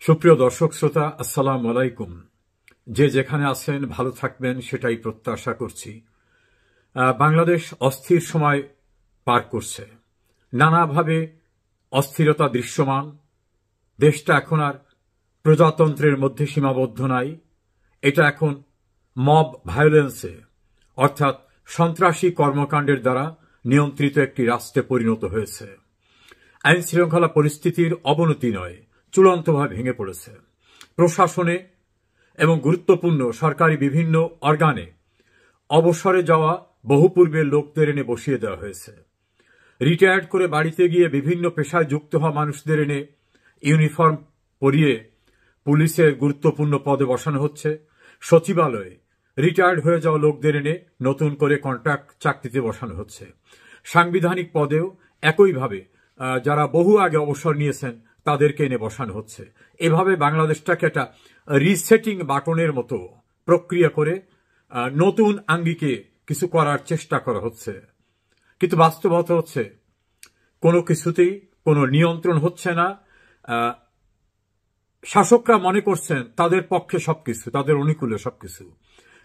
সুপ্রিয় দর্শক শ্রোতা, আসসালামু আলাইকুম। যে যেখানে আছেন ভালো থাকবেন সেটাই প্রত্যাশা করছি। বাংলাদেশ অস্থির সময় পার করছে, নানাভাবে অস্থিরতা দৃশ্যমান। দেশটা এখন আর প্রজাতন্ত্রের মধ্যে সীমাবদ্ধ নাই, এটা এখন মব ভায়োলেন্সে অর্থাৎ সন্ত্রাসী কর্মকাণ্ডের দ্বারা নিয়ন্ত্রিত একটি রাষ্ট্রে পরিণত হয়েছে। আইন শৃঙ্খলা পরিস্থিতির অবনতি নয়, চূড়ান্তভাবে ভেঙে পড়েছে। প্রশাসনে এবং গুরুত্বপূর্ণ সরকারি বিভিন্ন অর্গানে অবসরে যাওয়া বহু পূর্বের লোকদের এনে বসিয়ে দেওয়া হয়েছে। রিটায়ার্ড করে বাড়িতে গিয়ে বিভিন্ন পেশায় যুক্ত হওয়া মানুষদের এনে ইউনিফর্ম পরিয়ে পুলিশের গুরুত্বপূর্ণ পদে বসানো হচ্ছে। সচিবালয়ে রিটায়ার্ড হয়ে যাওয়া লোকদের এনে নতুন করে কন্ট্রাক্ট চাকরিতে বসানো হচ্ছে। সাংবিধানিক পদেও একইভাবে যারা বহু আগে অবসর নিয়েছেন তাদেরকে এনে বসানো হচ্ছে। এভাবে বাংলাদেশটাকে একটা রিসেটিং বাটনের মতো প্রক্রিয়া করে নতুন আঙ্গিকে কিছু করার চেষ্টা করা হচ্ছে। কিন্তু বাস্তবতা হচ্ছে কোনো কিছুতেই কোনো নিয়ন্ত্রণ হচ্ছে না। শাসকরা মনে করছেন তাদের পক্ষে সবকিছু, তাদের অনুকূলে সবকিছু,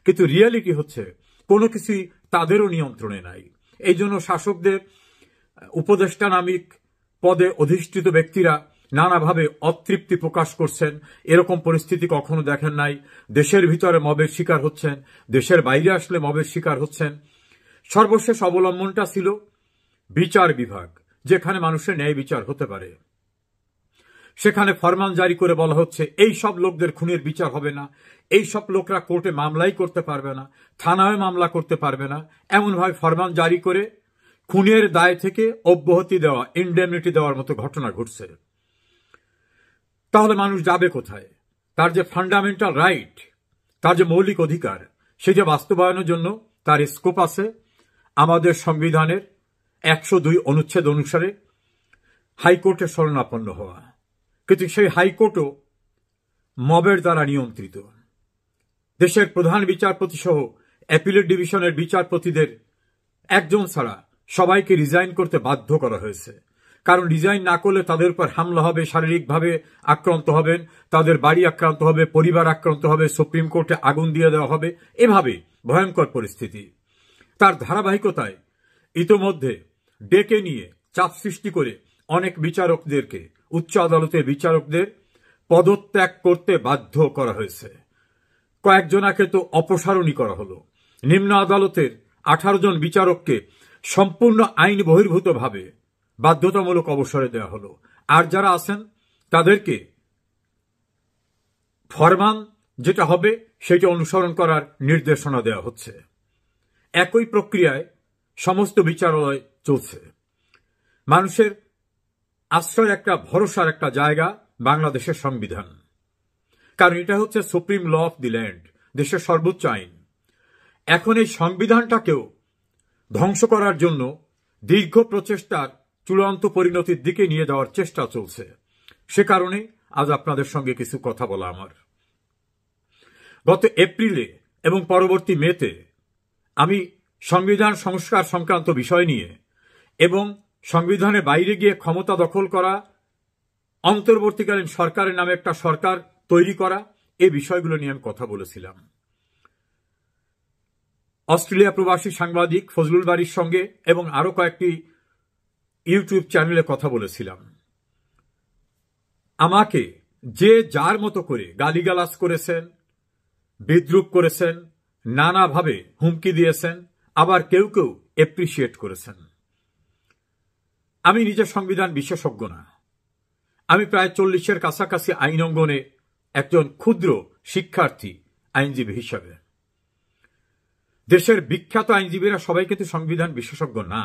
কিন্তু রিয়ালিটি হচ্ছে কোনো কিছুই তাদেরও নিয়ন্ত্রণে নাই। এই জন্য শাসকদের উপদেষ্টা নামিক পদে অধিষ্ঠিত ব্যক্তিরা নানাভাবে অতৃপ্তি প্রকাশ করছেন। এরকম পরিস্থিতি কখনো দেখেন নাই। দেশের ভিতরে মবের শিকার হচ্ছেন, দেশের বাইরে আসলে মবের শিকার হচ্ছেন। সর্বশেষ অবলম্বনটা ছিল বিচার বিভাগ, যেখানে মানুষের ন্যায় বিচার হতে পারে। সেখানে ফরমান জারি করে বলা হচ্ছে এই সব লোকদের খুনের বিচার হবে না, এই সব লোকরা কোর্টে মামলাই করতে পারবে না, থানায় মামলা করতে পারবে না, এমনভাবে ফরমান জারি করে খুনের দায় থেকে অব্যাহতি দেওয়া, ইনডেমনিটি দেওয়ার মতো ঘটনা ঘটছে। তাহলে মানুষ যাবে কোথায়? তার যে ফান্ডামেন্টাল রাইট, তার যে মৌলিক অধিকার, সেটা বাস্তবায়নের জন্য তার স্কোপ আছে আমাদের সংবিধানের 102 অনুচ্ছেদ অনুসারে হাইকোর্টের শরণাপন্ন হওয়া। কিন্তু সেই হাইকোর্টও মবের দ্বারা নিয়ন্ত্রিত। দেশের প্রধান বিচারপতি সহ অ্যাপিলেট ডিভিশনের বিচারপতিদের একজন ছাড়া সবাইকে রিজাইন করতে বাধ্য করা হয়েছে। কারণ রিজাইন না করলে তাদের উপর হামলা হবে, শারীরিকভাবে আক্রান্ত হবেন, তাদের বাড়ি আক্রান্ত হবে, পরিবার আক্রান্ত হবে, সুপ্রিম কোর্টে আগুন দিয়ে দেওয়া হবে। এভাবে ভয়ঙ্কর পরিস্থিতি। তার ধারাবাহিকতায় ইতোমধ্যে ডেকে নিয়ে চাপ সৃষ্টি করে অনেক বিচারকদেরকে, উচ্চ আদালতের বিচারকদের পদত্যাগ করতে বাধ্য করা হয়েছে। কয়েকজনাকে তো অপসারণই করা হলো। নিম্ন আদালতের 18 জন বিচারককে সম্পূর্ণ আইন বহির্ভূতভাবে বাধ্যতামূলক অবসরে দেওয়া হলো। আর যারা আছেন তাদেরকে ফরমান যেটা হবে সেটা অনুসরণ করার নির্দেশনা দেওয়া হচ্ছে। একই প্রক্রিয়ায় সমস্ত বিচারালয় চলছে। মানুষের আশ্রয়ের একটা ভরসার একটা জায়গা বাংলাদেশের সংবিধান, কারণ এটা হচ্ছে supreme law of the land, দেশের সর্বোচ্চ আইন। এখন এই সংবিধানটাকেও ধ্বংস করার জন্য দীর্ঘ প্রচেষ্টার চূড়ান্ত পরিণতির দিকে নিয়ে যাওয়ার চেষ্টা চলছে। সে কারণে আজ আপনাদের সঙ্গে কিছু কথা বলা আমার। গত এপ্রিলে এবং পরবর্তী মেতে আমি সংবিধান সংস্কার সংক্রান্ত বিষয় নিয়ে এবং সংবিধানের বাইরে গিয়ে ক্ষমতা দখল করা, অন্তর্বর্তীকালীন সরকারের নামে একটা সরকার তৈরি করা, এই বিষয়গুলো নিয়ে আমি কথা বলেছিলাম। অস্ট্রেলিয়া প্রবাসী সাংবাদিক ফজলুল বারীর সঙ্গে এবং আরো কয়েকটি ইউটিউব চ্যানেলে কথা বলেছিলাম। আমাকে যে যার মতো করে গালিগালাজ করেছেন, বিদ্রূপ করেছেন, নানাভাবে হুমকি দিয়েছেন, আবার কেউ কেউ এপ্রিসিয়েট করেছেন। আমি নিজের সংবিধান বিশেষজ্ঞ না। আমি প্রায় 40-এর কাছাকাছি আইন অঙ্গনে একজন ক্ষুদ্র শিক্ষার্থী আইনজীবী হিসাবে। দেশের বিখ্যাত আইনজীবীরা সবাই কিন্তু সংবিধান বিশেষজ্ঞ না।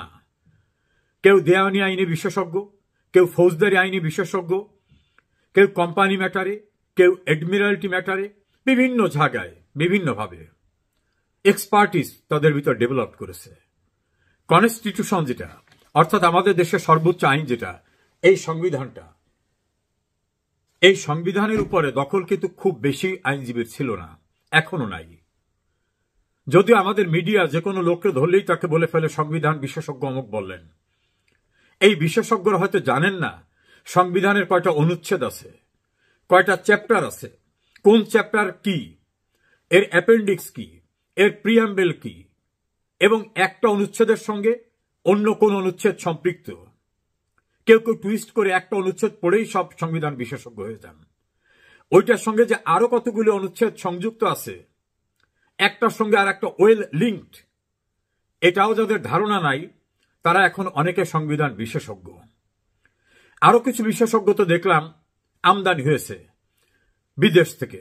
কেউ দেওয়ানি আইনে বিশেষজ্ঞ, কেউ ফৌজদারি আইনে বিশেষজ্ঞ, কেউ কোম্পানি ম্যাটারে, কেউ অ্যাডমিরালটি ম্যাটারে, বিভিন্ন জায়গায় বিভিন্নভাবে এক্সপার্টিস তাদের ভিতর ডেভেলপ করেছে। কনস্টিটিউশন যেটা, অর্থাৎ আমাদের দেশের সর্বোচ্চ আইন যেটা, এই সংবিধানটা, এই সংবিধানের উপরে দখল কিন্তু খুব বেশি আইনজীবীর ছিল না, এখনো নাই। যদিও আমাদের মিডিয়া যে কোনো লোককে ধরলেই তাকে বলে ফেলে সংবিধান বিশেষজ্ঞ অমুক বললেন। এই বিশেষজ্ঞরা হয়তো জানেন না সংবিধানের কয়টা অনুচ্ছেদ আছে, কয়টা চ্যাপ্টার আছে, কোন চ্যাপ্টার কি, এর অ্যাপেন্ডিক্স কি, এর প্রিয়াম্বেল কি, এবং একটা অনুচ্ছেদের সঙ্গে অন্য কোন অনুচ্ছেদ সম্পৃক্ত। কেউ কেউ টুইস্ট করে একটা অনুচ্ছেদ পড়েই সব সংবিধান বিশেষজ্ঞ হয়ে যান। ওইটার সঙ্গে যে আরো কতগুলো অনুচ্ছেদ সংযুক্ত আছে, একটার সঙ্গে আর একটা ওয়েল লিঙ্কড, এটাও যাদের ধারণা নাই, তারা এখন অনেকে সংবিধান বিশেষজ্ঞ। আরো কিছু বিশেষজ্ঞ তো দেখলাম আমদানি হয়েছে বিদেশ থেকে,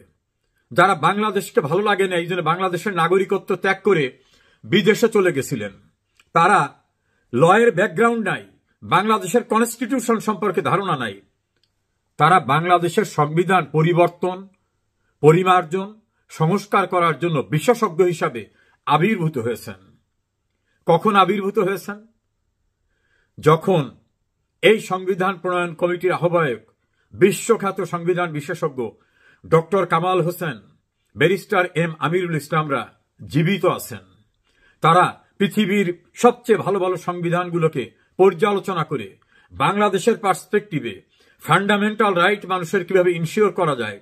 যারা বাংলাদেশকে ভালো লাগে না, এই জন্য বাংলাদেশের নাগরিকত্ব ত্যাগ করে বিদেশে চলে গেছিলেন। তারা লয়ের ব্যাকগ্রাউন্ড নাই, বাংলাদেশের কনস্টিটিউশন সম্পর্কে ধারণা নাই। তারা বাংলাদেশের সংবিধান পরিবর্তন, পরিমার্জন, সংস্কার করার জন্য বিশেষজ্ঞ হিসাবে আবির্ভূত হয়েছেন। কখন আবির্ভূত হয়েছেন? যখন এই সংবিধান প্রণয়ন কমিটির আহ্বায়ক, বিশ্বখ্যাত সংবিধান বিশেষজ্ঞ doctor Kamal Hossain, barrister M Amirul ইসলামরা জীবিত আছেন। তারা পৃথিবীর সবচেয়ে ভালো ভালো সংবিধানগুলোকে পর্যালোচনা করে বাংলাদেশের পার্সপেক্টিভে ফান্ডামেন্টাল রাইট মানুষের কিভাবে ইনশিওর করা যায়,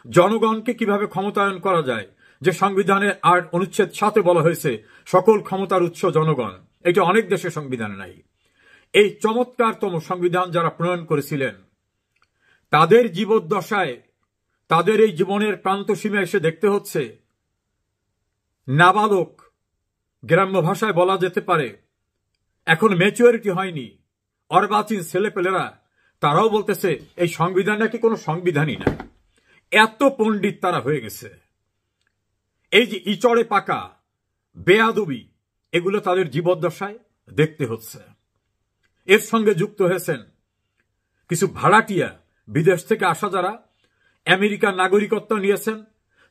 জনগণকে কিভাবে ক্ষমতায়ন করা যায়, যে সংবিধানের ৮ অনুচ্ছেদ ৭-এ বলা হয়েছে সকল ক্ষমতার উৎস জনগণ, এটা অনেক দেশের সংবিধানে নাই। এই চমৎকারতম সংবিধান যারা প্রণয়ন করেছিলেন, তাদের জীবদ্দশায়, তাদের এই জীবনের প্রান্তসীমা এসে দেখতে হচ্ছে নাবালক, গ্রাম্য ভাষায় বলা যেতে পারে এখন ম্যাচুরিটি হয়নি, অর্বাচীন ছেলেপেলেরা, তারাও বলতেছে এই সংবিধান নাকি কোনো সংবিধানই না। এত পণ্ডিত তারা হয়ে গেছে। এই যে ইচড়ে পাকা বেয়াদবি, এগুলো তাদের জীবদ্দশায় দেখতে হচ্ছে। এর সঙ্গে যুক্ত হয়েছেন কিছু ভাড়াটিয়া, বিদেশ থেকে আসা, যারা আমেরিকার নাগরিকত্ব নিয়েছেন,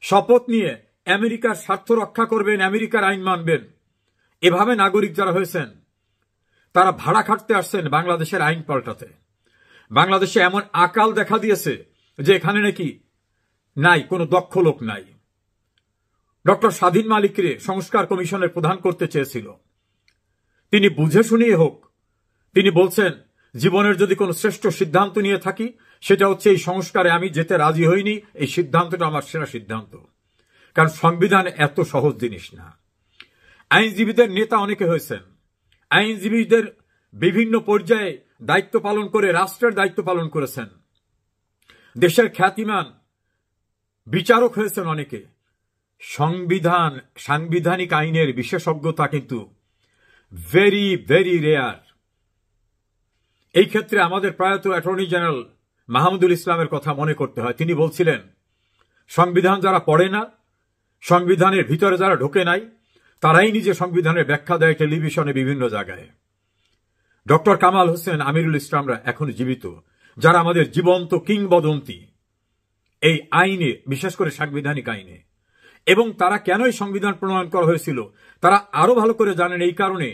শপথ নিয়ে আমেরিকার স্বার্থ রক্ষা করবেন, আমেরিকার আইন মানবেন। এভাবে নাগরিক যারা হয়েছেন, তারা ভাড়া খাটতে আসছেন বাংলাদেশের আইন পাল্টাতে। বাংলাদেশে এমন আকাল দেখা দিয়েছে যে এখানে নাকি নাই, কোনো দক্ষ লোক নাই। ডক্টর স্বাধীন মালিকরে সংস্কার কমিশনের প্রধান করতে চেয়েছিল। তিনি বুঝে শুনিয়ে হোক, তিনি বলছেন জীবনের যদি কোনো শ্রেষ্ঠ সিদ্ধান্ত নিয়ে থাকি, সেটা হচ্ছে এই সংস্কারে আমি যেতে রাজি হইনি, এই সিদ্ধান্তটা আমার সেরা সিদ্ধান্ত। কারণ সংবিধান এত সহজ জিনিস না। আইনজীবীদের নেতা অনেকে হয়েছেন, আইনজীবীদের বিভিন্ন পর্যায়ে দায়িত্ব পালন করে রাষ্ট্রের দায়িত্ব পালন করেছেন, দেশের খ্যাতিমান বিচারক হয়েছেন অনেকে। সাংবিধানিক আইনের বিশেষজ্ঞতা কিন্তু ভেরি ভেরি রেয়ার। এই ক্ষেত্রে আমাদের প্রয়াত অ্যাটর্নি জেনারেল মাহমুদুল ইসলামের কথা মনে করতে হয়। তিনি বলছিলেন, সংবিধান যারা পড়ে না, সংবিধানের ভিতরে যারা ঢোকে নাই, তারাই নিজে সংবিধানের ব্যাখ্যা দেয় টেলিভিশনে বিভিন্ন জায়গায়। ডক্টর কামাল হোসেন, আমিরুল ইসলামরা এখন জীবিত, যারা আমাদের জীবন্ত কিংবদন্তি এই আইনে, বিশেষ করে সাংবিধানিক আইনে। এবং তারা কেন এই সংবিধান প্রণয়ন করা হয়েছিল তারা আরো ভালো করে জানেন। এই কারণে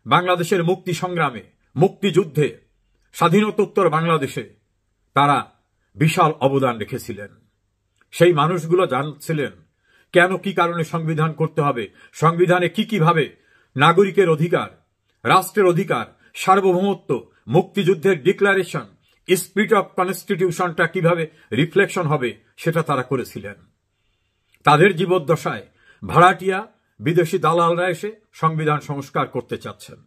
বাংলাদেশের মুক্তি সংগ্রামে, মুক্তিযুদ্ধে, স্বাধীনতোত্তর বাংলাদেশে তারা বিশাল অবদান রেখেছিলেন। সেই মানুষগুলো জানছিলেন কেন, কি কারণে সংবিধান করতে হবে, সংবিধানে কি কিভাবে নাগরিকের অধিকার, রাষ্ট্রের অধিকার, সার্বভৌমত্ব, মুক্তিযুদ্ধের ডিক্লারেশন, স্পিরিট অফ কনস্টিটিউশনটা কিভাবে রিফ্লেকশন হবে, সেটা তারা করেছিলেন। তাদের জীবদ্দশায় ভাড়াটিয়া বিদেশি দালালরা এসে সংবিধান সংস্কার করতে চাচ্ছেন।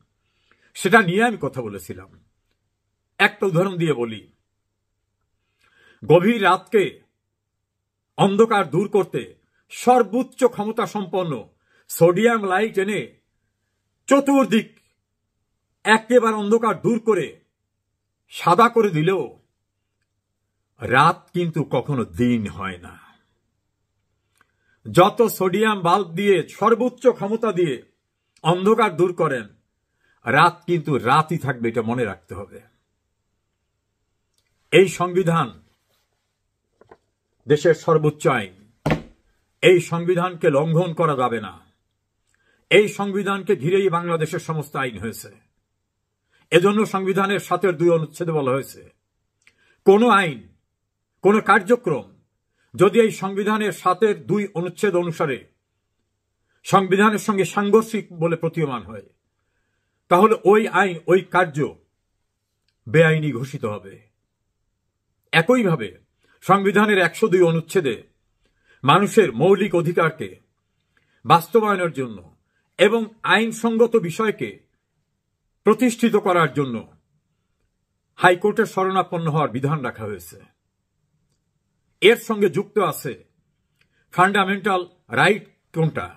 সেটা নিয়ে আমি কথা বলেছিলাম। একটা উদাহরণ দিয়ে বলি। গভীর রাতকে অন্ধকার দূর করতে সর্বোচ্চ ক্ষমতা সম্পন্ন সোডিয়াম লাইট এনে চতুর্দিক একেবারে অন্ধকার দূর করে সাদা করে দিলেও রাত কিন্তু কখনো দিন হয় না। যত সোডিয়াম বাল্ব দিয়ে, সর্বোচ্চ ক্ষমতা দিয়ে অন্ধকার দূর করেন, রাত কিন্তু রাতই থাকবে, এটা মনে রাখতে হবে। এই সংবিধান দেশের সর্বোচ্চ আইন। এই সংবিধানকে লঙ্ঘন করা যাবে না। এই সংবিধানকে ঘিরেই বাংলাদেশের সমস্ত আইন হয়েছে। এজন্য সংবিধানের ৭-এর ২ অনুচ্ছেদে বলা হয়েছে, কোন আইন, কোন কার্যক্রম যদি এই সংবিধানের ৭-এর ২ অনুচ্ছেদ অনুসারে সংবিধানের সঙ্গে সাংঘর্ষিক বলে প্রতীয়মান হয়, তাহলে ওই আইন, ওই কার্য বেআইনি ঘোষিত হবে। একইভাবে সংবিধানের 102 অনুচ্ছেদে মানুষের মৌলিক অধিকারকে বাস্তবায়নের জন্য এবং আইনসঙ্গত বিষয়কে প্রতিষ্ঠিত করার জন্য হাইকোর্টের শরণাপন্ন হওয়ার বিধান রাখা হয়েছে। এর সঙ্গে যুক্ত আছে ফান্ডামেন্টাল রাইট কোনটা,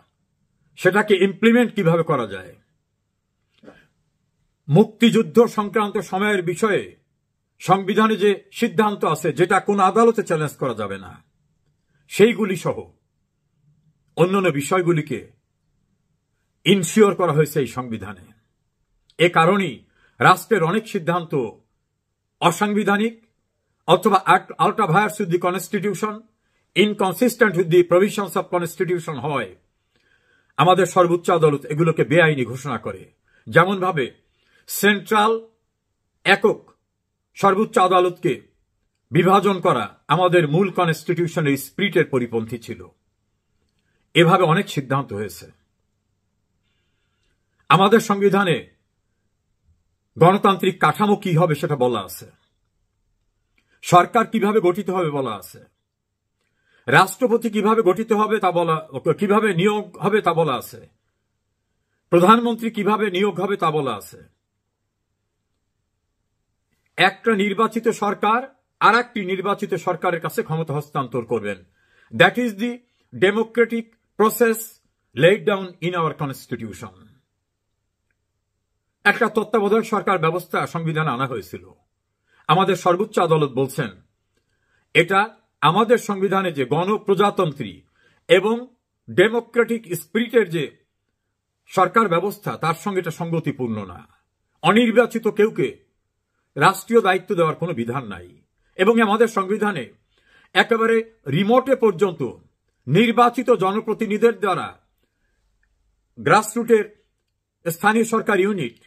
সেটাকে ইমপ্লিমেন্ট কিভাবে করা যায়, মুক্তিযুদ্ধ সংক্রান্ত সময়ের বিষয়ে সংবিধানে যে সিদ্ধান্ত আছে যেটা কোন আদালতে চ্যালেঞ্জ করা যাবে না, সেইগুলি সহ অন্যান্য বিষয়গুলিকে ইনশিওর করা হয়েছে এই সংবিধানে। এ কারণেই রাষ্ট্রের অনেক সিদ্ধান্ত অসাংবিধানিক অথবা ultra vires with the constitution, inconsistent with the provisions of constitution হয়। আমাদের সর্বোচ্চ আদালত এগুলোকে বেআইনি ঘোষণা করে। যেমন ভাবে সেন্ট্রাল একক সর্বোচ্চ আদালতকে বিভাজন করা আমাদের মূল কনস্টিটিউশনের স্পিরিটের পরিপন্থী ছিল। এভাবে অনেক সিদ্ধান্ত হয়েছে। আমাদের সংবিধানে গণতান্ত্রিক কাঠামো কি হবে সেটা বলা আছে, সরকার কিভাবে গঠিত হবে বলা আছে, রাষ্ট্রপতি কিভাবে গঠিত হবে তা বলা, কিভাবে নিয়োগ হবে তা বলা আছে, প্রধানমন্ত্রী কিভাবে নিয়োগ হবে তা বলা আছে। একটা নির্বাচিত সরকার আর একটি নির্বাচিত সরকারের কাছে ক্ষমতা হস্তান্তর করবেন। That is the Democratic process laid down in our constitution. একটা তত্ত্বাবধায়ক সরকার ব্যবস্থা সংবিধানে আনা হয়েছিল। আমাদের সর্বোচ্চ আদালত বলছেন এটা আমাদের সংবিধানে যে গণপ্রজাতন্ত্রী এবং ডেমোক্রেটিক স্পিরিটের যে সরকার ব্যবস্থা তার সঙ্গে এটা সঙ্গতিপূর্ণ না। অনির্বাচিত কেউকে রাষ্ট্রীয় দায়িত্ব দেওয়ার কোনো বিধান নাই এবং আমাদের সংবিধানে একেবারে রিমোটে পর্যন্ত নির্বাচিত জনপ্রতিনিধিদের দ্বারা গ্রাসরুটের স্থানীয় সরকার ইউনিট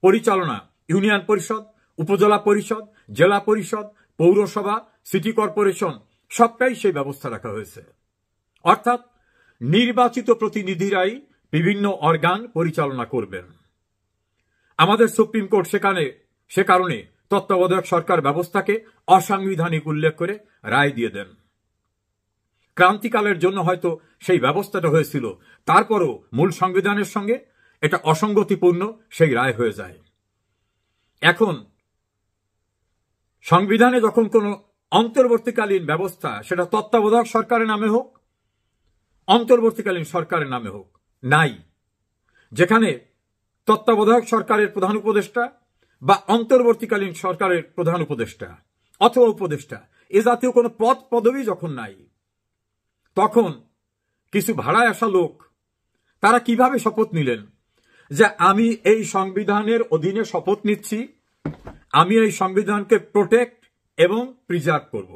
পরিচালনা, ইউনিয়ন পরিষদ, উপজেলা পরিষদ, জেলা পরিষদ, পৌরসভা, সিটি কর্পোরেশন সবটাই সেই ব্যবস্থা রাখা হয়েছে। অর্থাৎ নির্বাচিত প্রতিনিধিরাই বিভিন্ন অর্গান পরিচালনা করবেন। আমাদের সুপ্রিম কোর্ট সে কারণে তত্ত্বাবধায়ক সরকার ব্যবস্থাকে অসাংবিধানিক উল্লেখ করে রায় দিয়ে দেন। ক্রান্তিকালের জন্য হয়তো সেই ব্যবস্থাটা হয়েছিল, তারপরও মূল সংবিধানের সঙ্গে এটা অসঙ্গতিপূর্ণ সেই রায় হয়ে যায়। এখন সংবিধানে যখন কোনো অন্তর্বর্তীকালীন ব্যবস্থা, সেটা তত্ত্বাবধায়ক সরকারের নামে হোক, অন্তর্বর্তীকালীন সরকারের নামে হোক, নাই, যেখানে তত্ত্বাবধায়ক সরকারের প্রধান উপদেষ্টা বা অন্তর্বর্তীকালীন সরকারের প্রধান উপদেষ্টা অথবা উপদেষ্টা এ জাতীয় কোনো পদ পদবি যখন নাই, তখন কিছু ভাড়ায় আসা লোক তারা কিভাবে শপথ নিলেন যে আমি এই সংবিধানের অধীনে শপথ নিচ্ছি, আমি এই সংবিধানকে প্রোটেক্ট এবং প্রিজার্ভ করব।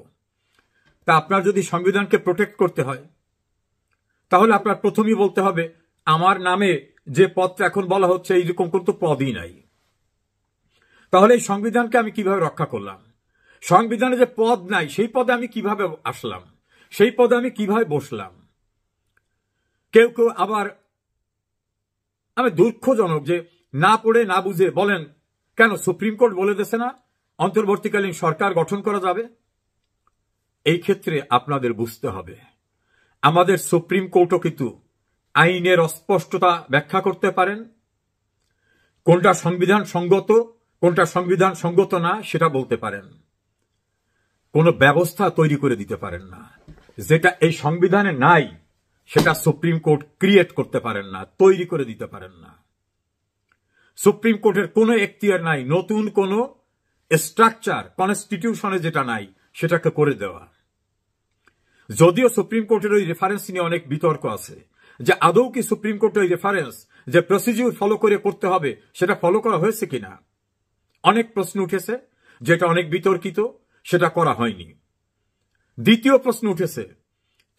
তা আপনার যদি সংবিধানকে প্রোটেক্ট করতে হয় তাহলে আপনার প্রথমেই বলতে হবে আমার নামে যে পদটা এখন বলা হচ্ছে এইরকম কোনো পদই নাই। তাহলে এই সংবিধানকে আমি কিভাবে রক্ষা করলাম? সংবিধানে যে পদ নাই সেই পদে আমি কিভাবে আসলাম, সেই পদে আমি কিভাবে বসলাম? কেউ কেউ আবার আমি দুঃখজনক যে না পড়ে না বুঝে বলেন কেন সুপ্রিম কোর্ট বলে দিয়েছে না অন্তর্বর্তীকালীন সরকার গঠন করা যাবে। এই ক্ষেত্রে আপনাদের বুঝতে হবে আমাদের সুপ্রিম কোর্টও কিন্তু আইনের অস্পষ্টতা ব্যাখ্যা করতে পারেন, কোনটা সংবিধান সঙ্গত কোনটা সংবিধান সঙ্গত না সেটা বলতে পারেন, কোন ব্যবস্থা তৈরি করে দিতে পারেন না। যেটা এই সংবিধানে নাই সেটা সুপ্রিম কোর্ট ক্রিয়েট করতে পারেন না, তৈরি করে দিতে পারেন না। সুপ্রিম কোর্টের কোনো এখতিয়ার নাই নতুন কোন স্ট্রাকচার কনস্টিটিউশনে যেটা নাই সেটাকে করে দেওয়া। যদিও সুপ্রিম কোর্টের ওই রেফারেন্স নিয়ে অনেক বিতর্ক আছে যে আদৌ কি সুপ্রিম কোর্টের ওই রেফারেন্স যে প্রসিডিউর ফলো করে করতে হবে সেটা ফলো করা হয়েছে কিনা অনেক প্রশ্ন উঠেছে, যেটা অনেক বিতর্কিত, সেটা করা হয়নি। দ্বিতীয় প্রশ্ন উঠেছে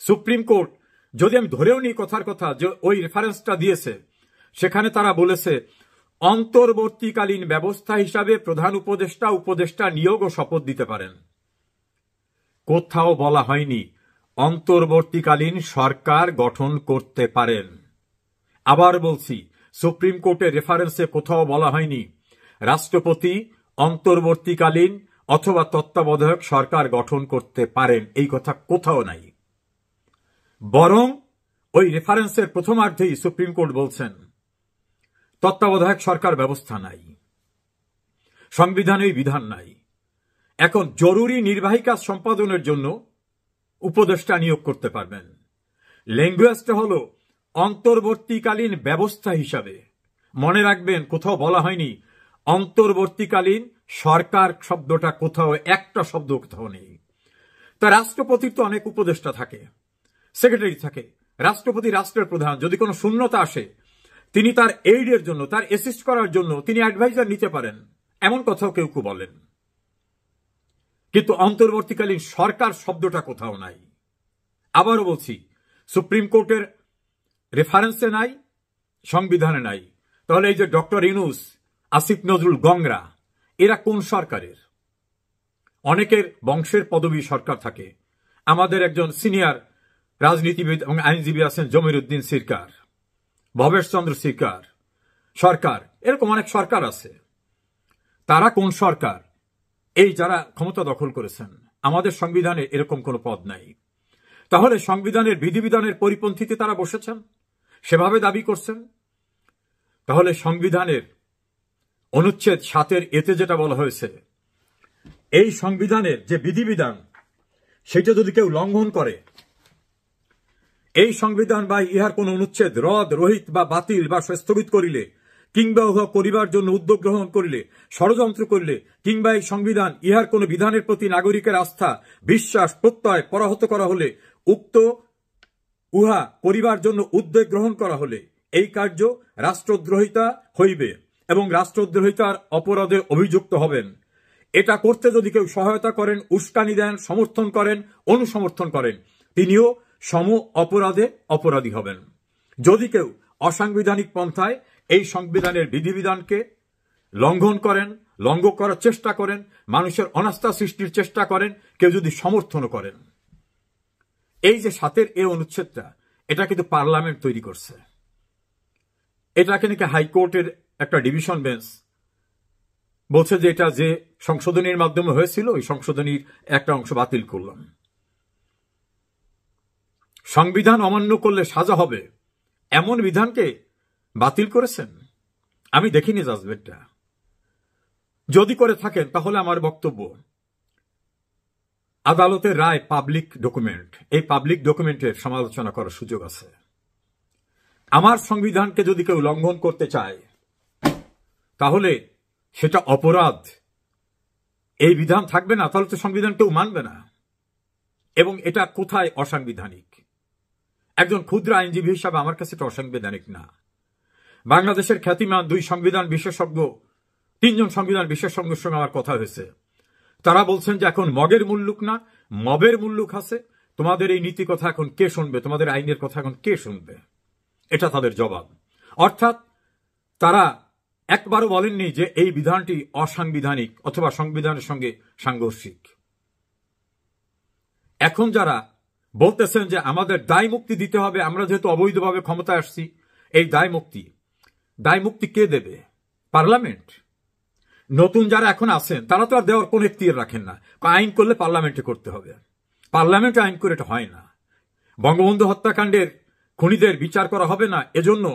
সুপ্রিম কোর্ট যদি আমি ধরেও নিই কথার কথা যে ওই রেফারেন্সটা দিয়েছে, সেখানে তারা বলেছে অন্তর্বর্তীকালীন ব্যবস্থা হিসাবে প্রধান উপদেষ্টা নিয়োগ ও শপথ দিতে পারেন। কোথাও বলা হয়নি অন্তর্বর্তীকালীন সরকার গঠন করতে পারেন। আবার বলছি সুপ্রিম কোর্টের রেফারেন্সে কোথাও বলা হয়নি রাষ্ট্রপতি অন্তর্বর্তীকালীন অথবা তত্ত্বাবধায়ক সরকার গঠন করতে পারেন এই কথা কোথাও নাই। বরং ওই রেফারেন্সের প্রথমার্ধেই সুপ্রিম কোর্ট বলছেন তত্ত্বাবধায়ক সরকার ব্যবস্থা নাই, সংবিধানে বিধান নাই। এখন জরুরি নির্বাহী কাজ সম্পাদনের জন্য উপদেষ্টা নিয়োগ করতে পারবেন। ল্যাঙ্গুয়েজটা হলো অন্তর্বর্তীকালীন ব্যবস্থা হিসাবে। মনে রাখবেন, কোথাও বলা হয়নি অন্তর্বর্তীকালীন সরকার শব্দটা, কোথাও একটা শব্দ কোথাও নেই। তা রাষ্ট্রপতির তো অনেক উপদেষ্টা থাকে, সেক্রেটারি থাকে, রাষ্ট্রপতি রাষ্ট্রের প্রধান। যদি কোনো শূন্যতা আসে, তিনি তার এইডের জন্য, তার অ্যাসিস্ট করার জন্য তিনি অ্যাডভাইজার নিতে পারেন, এমন কথাও কেউ কেউ বলেন। কিন্তু অন্তর্বর্তীকালীন সরকার শব্দটা কোথাও নাই। আবারও বলছি, সুপ্রিম কোর্টের রেফারেন্সে নাই, সংবিধানে নাই। তাহলে এই যে ডক্টর ইউনূস, আসিফ নজরুল, গংরা, এরা কোন সরকারের? অনেকের বংশের পদবী সরকার থাকে। আমাদের একজন সিনিয়র রাজনীতিবিদ এবং আইনজীবী আছেন জমির উদ্দিন সিরকার, ভবেশ চন্দ্র সিরকার সরকার, এরকম অনেক সরকার আছে। তারা কোন সরকার? এই যারা ক্ষমতা দখল করেছেন। আমাদের সংবিধানে এরকম কোনো পদ নাই। তাহলে সংবিধানের বিধিবিধানের পরিপন্থীতে তারা বসেছেন, সেভাবে দাবি করছেন। তাহলে সংবিধানের অনুচ্ছেদ 7 এতে যেটা বলা হয়েছে, এই সংবিধানের যে বিধিবিধান সেটা যদি কেউ লঙ্ঘন করে, এই সংবিধান বা ইহার কোন অনুচ্ছেদ রদ, রহিত বা বাতিল বা স্থগিত করিলে, কিংবা উহা করিবার জন্য উদ্যোগ গ্রহণ করিলে, ষড়যন্ত্র করিলে, কিংবা এই সংবিধান ইহার কোন বিধানের প্রতি নাগরিকের আস্থা, বিশ্বাস, প্রত্যয় পরাহত করা হলে, উক্ত উহা করিবার জন্য উদ্যোগ গ্রহণ করা হলে এই কার্য রাষ্ট্রদ্রোহিতা হইবে এবং রাষ্ট্রদ্রোহিতার অপরাধে অভিযুক্ত হবেন। এটা করতে যদি কেউ সহায়তা করেন, উস্কানি দেন, সমর্থন করেন, অনুসমর্থন করেন, তিনিও সম অপরাধে অপরাধী হবেন। যদি কেউ অসাংবিধানিক পন্থায় এই সংবিধানের বিধিবিধানকে লঙ্ঘন করেন, লঙ্ঘন করার চেষ্টা করেন, মানুষের অনাস্থা সৃষ্টির চেষ্টা করেন, কেউ যদি সমর্থন করেন, এই যে 7 এই অনুচ্ছেদটা, এটা কিন্তু পার্লামেন্ট তৈরি করছে। এটাকে নাকি হাইকোর্টের একটা ডিভিশন বেঞ্চ বলছে যে এটা যে সংশোধনীর মাধ্যমে হয়েছিল, ওই সংশোধনীর একটা অংশ বাতিল করলাম। সংবিধান অমান্য করলে সাজা হবে এমন বিধানকে বাতিল করেছেন? আমি দেখিনি জাজমেন্টটা। যদি করে থাকেন তাহলে আমার বক্তব্য, আদালতের রায় পাবলিক ডকুমেন্ট, এই পাবলিক ডকুমেন্টের সমালোচনা করার সুযোগ আছে। আমার সংবিধানকে যদি কেউ লঙ্ঘন করতে চায় তাহলে সেটা অপরাধ, এই বিধান থাকবে না, তাহলে তো সংবিধান কেউ মানবে না। এবং এটা কোথায় অসাংবিধানিক? একজন ক্ষুদ্র আইনজীবী হিসাবে আমার কাছে এটা অসাংবিধানিক না। বাংলাদেশের খ্যাতিমান 2 সংবিধান বিশেষজ্ঞ, 3 জন সংবিধান বিশেষজ্ঞের সঙ্গে আমার কথা হয়েছে। তারা বলছেন যে এখন মগের মুল্লুক না, মবের মুল্লুক আছে। তোমাদের এই নীতি কথা এখন কে শুনবে? তোমাদের আইনের কথা এখন কে শুনবে? এটা তাদের জবাব। অর্থাৎ তারা একবারও বলেননি যে এই বিধানটি অসাংবিধানিক অথবা সংবিধানের সঙ্গে সাংঘর্ষিক। এখন যারা বলতেছেন যে আমাদের দায় মুক্তি দিতে হবে, আমরা যেহেতু অবৈধভাবে ক্ষমতায় আসছি, এই দায় মুক্তি কে দেবে? পার্লামেন্ট। নতুন যারা এখন আছেন তারা তো আর দেওয়ার কোন এখতিয়ার রাখেন না। আইন করলে পার্লামেন্টে করতে হবে, পার্লামেন্টে আইন করে এটা হয় না। বঙ্গবন্ধু হত্যাকাণ্ডের খুনিদের বিচার করা হবে না, এজন্য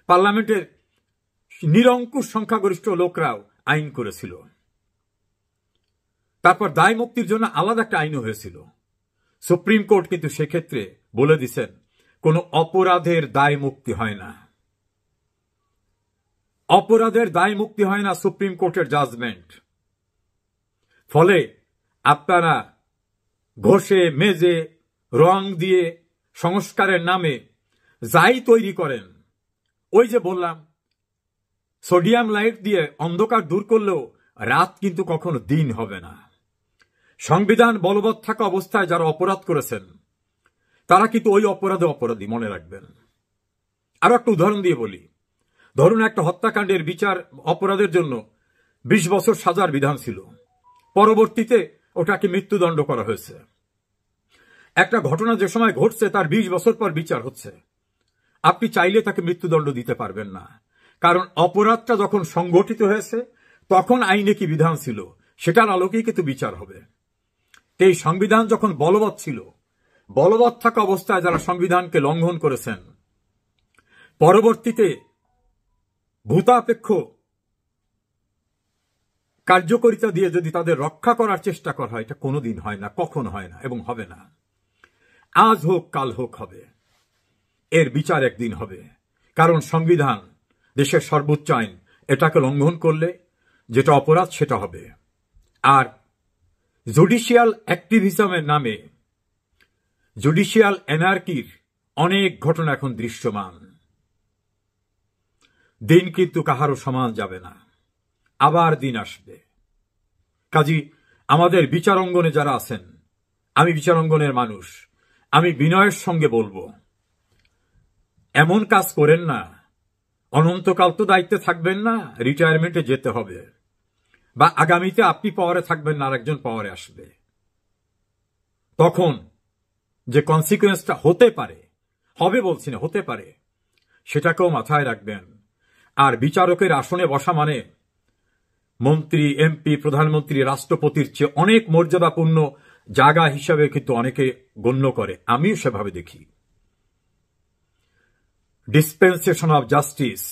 পার্লামেন্টের নিরঙ্কুশ সংখ্যাগরিষ্ঠ লোকরাও আইন করেছিল। তারপর দায় মুক্তির জন্য আলাদা একটা আইনও হয়েছিল। সুপ্রিম কোর্ট কিন্তু সেক্ষেত্রে বলে দিচ্ছেন কোন অপরাধের দায় মুক্তি হয় না, অপরাধের দায় মুক্তি হয় না, সুপ্রিম কোর্টের জাজমেন্ট। ফলে আপনারা ঘষে মেজে রং দিয়ে সংস্কারের নামে যাই তৈরি করেন, ওই যে বললাম সোডিয়াম লাইট দিয়ে অন্ধকার দূর করলেও রাত কিন্তু কখনো দিন হবে না। সংবিধান বলবৎ থাকা অবস্থায় যারা অপরাধ করেছেন তারা কিন্তু ওই অপরাধে অপরাধী, মনে রাখবেন। আরো একটা উদাহরণ দিয়ে বলি, ধরুন একটা হত্যাকাণ্ডের বিচার অপরাধের জন্য 20 বছর সাজার বিধান ছিল, পরবর্তীতে ওটাকে মৃত্যুদণ্ড করা হয়েছে। একটা ঘটনা যে সময় ঘটছে তার 20 বছর পর বিচার হচ্ছে, আপনি চাইলে তাকে মৃত্যুদণ্ড দিতে পারবেন না, কারণ অপরাধটা যখন সংগঠিত হয়েছে তখন আইনে কি বিধান ছিল সেটার আলোকেই কিন্তু বিচার হবে। এই সংবিধান যখন বলবৎ ছিল, বলবৎ থাকা অবস্থায় যারা সংবিধানকে লঙ্ঘন করেছেন, পরবর্তীতে ভূতাপেক্ষ কার্যকারিতা দিয়ে যদি তাদের রক্ষা করার চেষ্টা করা হয়, এটা কোনোদিন হয় না, কখন হয় না এবং হবে না। আজ হোক কাল হোক হবে, এর বিচার একদিন হবে। কারণ সংবিধান দেশের সর্বোচ্চ আইন, এটাকে লঙ্ঘন করলে যেটা অপরাধ সেটা হবে। আর জুডিশিয়াল অ্যাক্টিভিজমের নামে জুডিশিয়াল এনার্কির অনেক ঘটনা এখন দৃশ্যমান। দিন কিন্তু কাহারও সমান যাবে না, আবার দিন আসবে। কাজী আমাদের বিচারাঙ্গনে যারা আছেন, আমি বিচারাঙ্গনের মানুষ, আমি বিনয়ের সঙ্গে বলবো, এমন কাজ করেন না, অনন্তকাল তো দায়িত্বে থাকবেন না, রিটায়ারমেন্টে যেতে হবে, বা আগামীতে আপনি পাওয়ারে থাকবেন না, আরেকজন পাওয়ারে আসবে। তখন যে কনসিকুয়েন্সটা হতে পারে, হবে বলছি না, হতে পারে, সেটাকেও মাথায় রাখবেন। আর বিচারকের আসনে বসা মানে মন্ত্রী, এমপি, প্রধানমন্ত্রী, রাষ্ট্রপতির চেয়ে অনেক মর্যাদাপূর্ণ জায়গা হিসাবে কিন্তু অনেকে গণ্য করে, আমিও সেভাবে দেখি। ডিসপেন্সেশন অব জাস্টিস,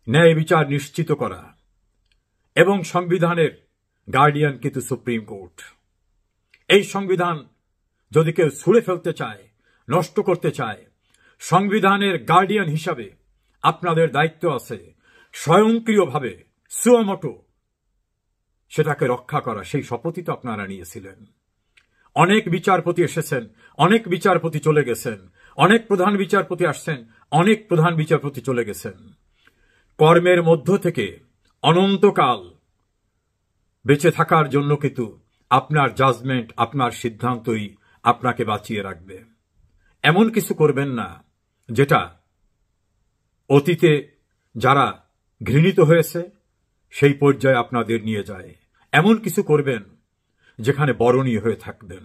ন্যায় বিচার নিশ্চিত করা, এবং সংবিধানের গার্ডিয়ান কিন্তু সুপ্রিম কোর্ট। এই সংবিধান যদি কেউ ছুঁড়ে ফেলতে চায়, নষ্ট করতে চায়, সংবিধানের গার্ডিয়ান হিসাবে আপনাদের দায়িত্ব আছে স্বয়ংক্রিয়ভাবে, সুমোটো সেটাকে রক্ষা করা। সেই শপথই তো আপনারা নিয়েছিলেন। অনেক বিচারপতি এসেছেন, অনেক বিচারপতি চলে গেছেন, অনেক প্রধান বিচারপতি আসছেন, অনেক প্রধান বিচারপতি চলে গেছেন। কর্মের মধ্য থেকে অনন্তকাল বেঁচে থাকার জন্য কিন্তু আপনার জাজমেন্ট, আপনার সিদ্ধান্তই আপনাকে বাঁচিয়ে রাখবে। এমন কিছু করবেন না যেটা অতীতে যারা ঘৃণিত হয়েছে সেই পর্যায়ে আপনাদের নিয়ে যায়। এমন কিছু করবেন যেখানে বরণীয় হয়ে থাকবেন।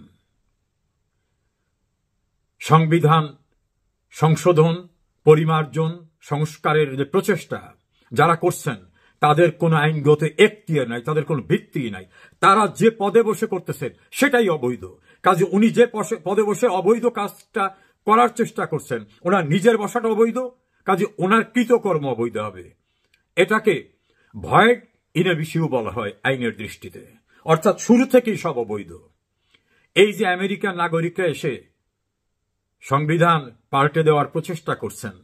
সংবিধান সংশোধন, পরিমার্জন, সংস্কারের যে প্রচেষ্টা যারা করছেন, তাদের কোনো আইনগত এখতিয়ার নাই, তাদের কোনো ভিত্তি নাই। তারা যে পদে বসে করতেছেন সেটাই অবৈধ। কাজে উনি যে পদে বসে অবৈধ কাজটা করার চেষ্টা করছেন, ওনার নিজের বসাটা অবৈধ, কাজে ওনার কৃতকর্ম অবৈধ হবে। এটাকে ভয়েড ইন এবিসিউ বলা হয় আইনের দৃষ্টিতে, অর্থাৎ শুরু থেকেই সব অবৈধ। এই যে আমেরিকান নাগরিকরা এসে সংবিধান পাল্টে দেওয়ার প্রচেষ্টা করছেন,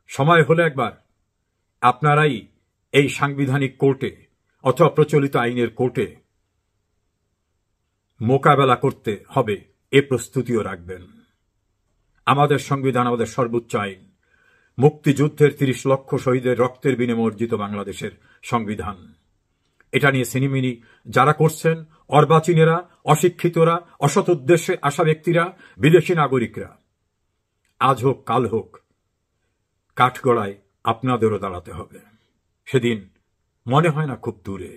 সময় হলে একবার আপনারাই এই সাংবিধানিক কোর্টে অথবা প্রচলিত আইনের কোর্টে মোকাবেলা করতে হবে, এ প্রস্তুতিও রাখবেন। আমাদের সংবিধান আমাদের সর্বোচ্চ আইন, মুক্তিযুদ্ধের ৩০ লক্ষ শহীদের রক্তের বিনিময়ে অর্জিত বাংলাদেশের সংবিধান। এটা নিয়ে সিনিমিনি যারা করছেন, অর্বাচীনেরা, অশিক্ষিতরা, অসৎ উদ্দেশ্যে আসা ব্যক্তিরা, বিদেশি নাগরিকরা, আজ হোক কাল হোক কাঠগড়ায় আপনাদেরও দাঁড়াতে হবে। সেদিন মনে হয় না খুব দূরে।